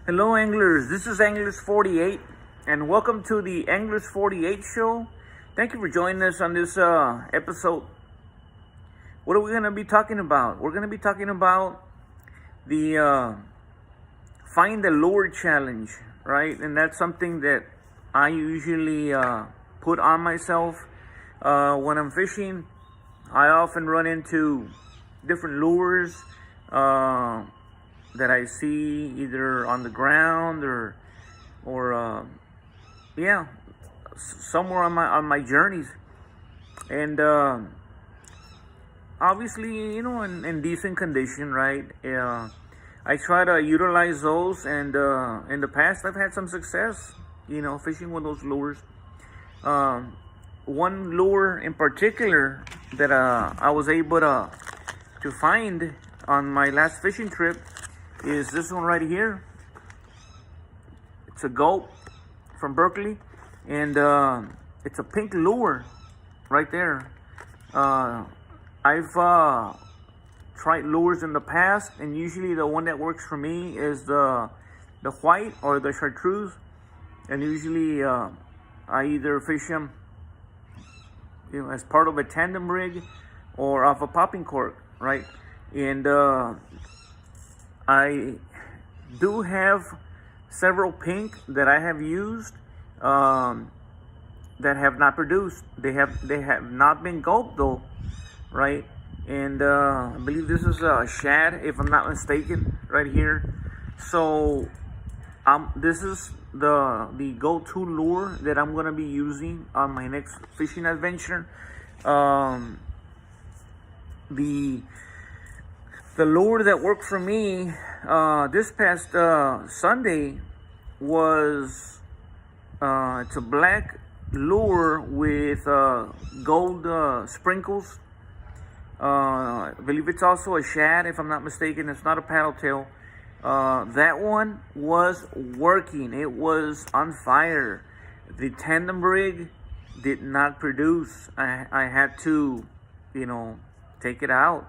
Hello, anglers. This is Anglers 48, and welcome to the Anglers 48 show. Thank you for joining us on this episode. What are we going to be talking about? We're going to be talking about the Find the Lure challenge, right? And that's something that I usually put on myself when I'm fishing. I often run into different lures that I see either on the ground or somewhere on my journeys, and obviously, in decent condition, right? I try to utilize those, and in the past I've had some success, fishing with those lures. One lure in particular that I was able to find on my last fishing trip is this one right here. It's a gulp from Berkeley, and it's a pink lure right there. I've tried lures in the past, and usually the one that works for me is the white or the chartreuse, and usually I either fish them as part of a tandem rig or off a popping cork, right? And I do have several pink that I have used that have not produced. They have not been gulped though, right? And I believe this is a shad, if I'm not mistaken, right here. So this is the go-to lure that I'm gonna be using on my next fishing adventure. The lure that worked for me this past Sunday was it's a black lure with gold sprinkles. I believe it's also a shad, if I'm not mistaken. It's not a paddle tail. That one was working. It was on fire. The tandem rig did not produce. I had to, take it out.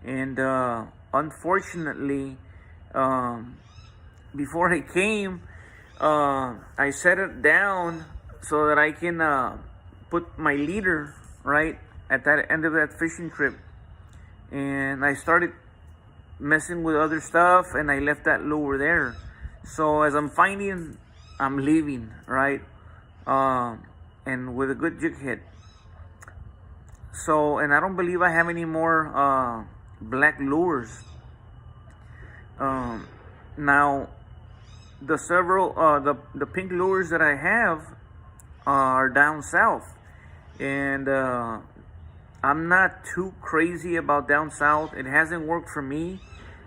And unfortunately, before I came, I set it down so that I can put my leader right at that end of that fishing trip. And I started messing with other stuff, and I left that lure there. So as I'm finding, I'm leaving, right? And with a good jig head. So, and I don't believe I have any more black lures. Now, the pink lures that I have are down south, and I'm not too crazy about down south. It hasn't worked for me.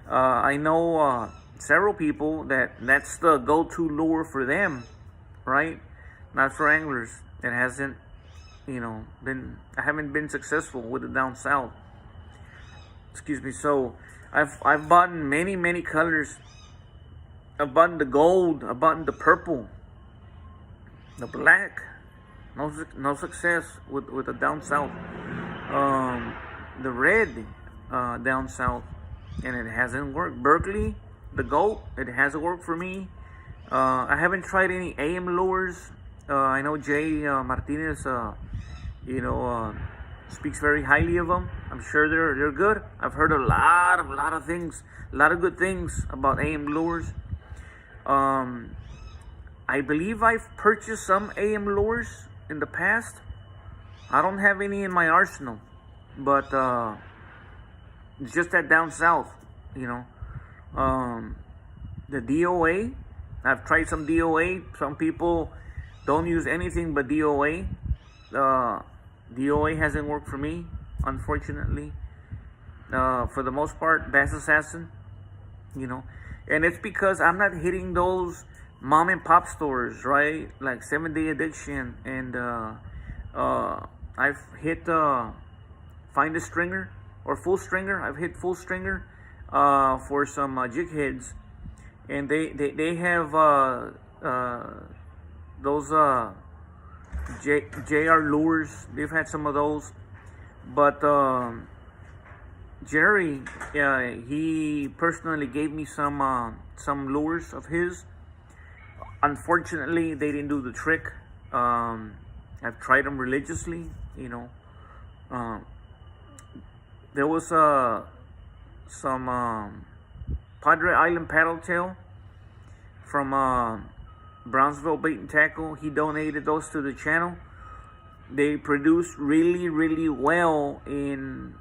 I know several people that's the go-to lure for them, right? Not for anglers. It hasn't, I haven't been successful with it down south. Excuse me. So I've bought many colors. I've bought the gold. I've bought the purple, the black. No success with the down south. The red down south, and it hasn't worked. Berkeley, the gold, it hasn't worked for me. I haven't tried any AM lures. I know Jay Martinez, speaks very highly of them. I'm sure they're good. I've heard a lot of things, a lot of good things about AM lures. I believe I've purchased some AM lures in the past. I don't have any in my arsenal, but it's just that down south, the DOA. I've tried some DOA. Some people don't use anything but DOA. DOA hasn't worked for me, unfortunately. For the most part, Bass Assassin, and it's because I'm not hitting those mom and pop stores, right? Like 7 Day Addiction, and I've hit Find a Stringer or Full Stringer. I've hit Full Stringer for some jig heads, and they have those JR lures. They've had some of those, but Jerry, he personally gave me some lures of his. Unfortunately, they didn't do the trick. I've tried them religiously, you know. There was some Padre Island paddle tail from Brownsville Bait and Tackle. He donated those to the channel. They produced really, really well in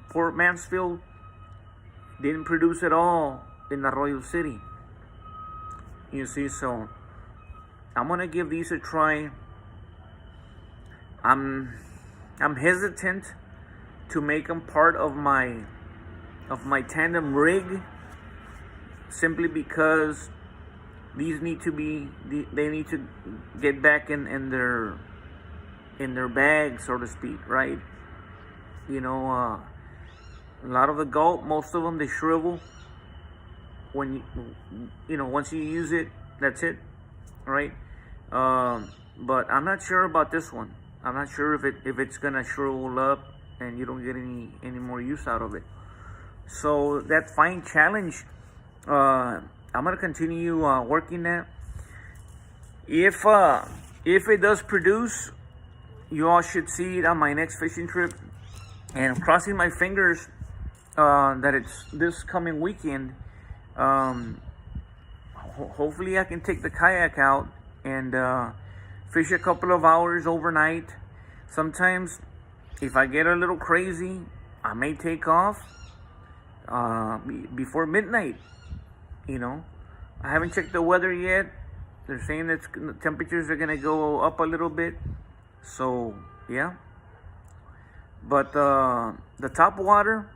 Port Mansfield. Didn't produce at all in Arroyo City. You see, so I'm gonna give these a try. I'm hesitant to make them part of my tandem rig, simply because these need to be, they need to get back in their bag, so to speak, right? You know, a lot of the gulp, most of them, they shrivel when you know, once you use it, that's it, right? But I'm not sure about this one. I'm not sure if it's gonna shrivel up and you don't get any more use out of it. So that fine challenge, I'm gonna continue working that. If it does produce, you all should see it on my next fishing trip. And I'm crossing my fingers that it's this coming weekend. Hopefully I can take the kayak out and fish a couple of hours overnight. Sometimes if I get a little crazy, I may take off before midnight. You know, I haven't checked the weather yet. They're saying that the temperatures are gonna go up a little bit. So yeah. But the top water,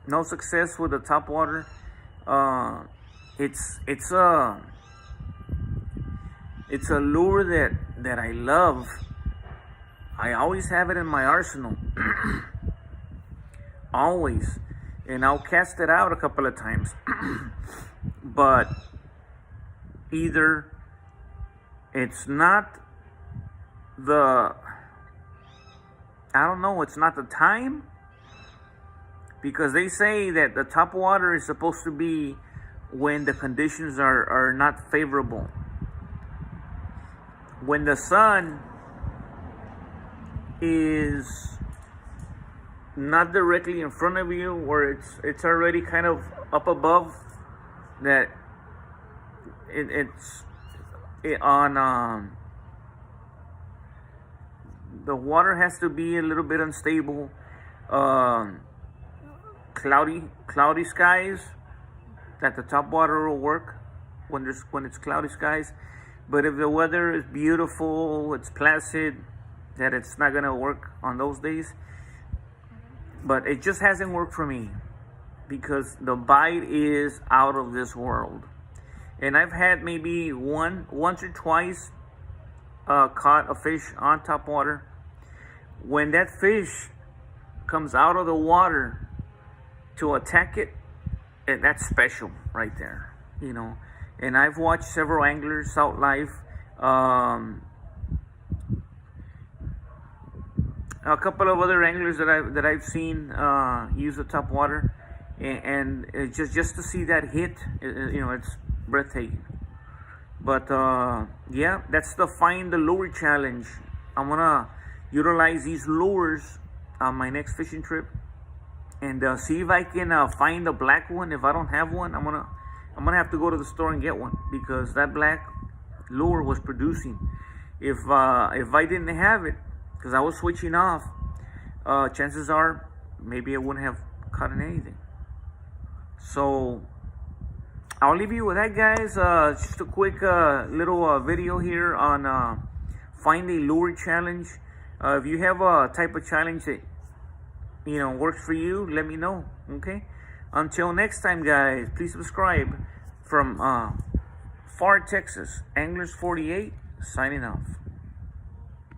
no success with the top water. It's a lure that I love. I always have it in my arsenal. Always. And I'll cast it out a couple of times. But either it's not it's not the time, because they say that the top water is supposed to be when the conditions are not favorable. When the sun is not directly in front of you, or it's already kind of up above, that the water has to be a little bit unstable. Cloudy skies, that the top water will work when it's cloudy skies. But if the weather is beautiful, it's placid, that it's not gonna work on those days. But it just hasn't worked for me, because the bite is out of this world. And I've had maybe once or twice caught a fish on top water. When that fish comes out of the water to attack it, and that's special right there, you know. And I've watched several anglers, South Life, a couple of other anglers that I've seen use the top water, and just to see that hit, you know, it's breathtaking. But yeah, that's the Find the Lure challenge. I'm gonna utilize these lures on my next fishing trip, and see if I can find a black one. If I don't have one, I'm gonna have to go to the store and get one, because that black lure was producing. If I didn't have it, because I was switching off, chances are maybe I wouldn't have caught anything. So I'll leave you with that, guys. Just a quick little video here on Find a Lure challenge. If you have a type of challenge that, you know, works for you, let me know. Okay. Until next time, guys, please subscribe. From Far Texas, Anglers 48, signing off.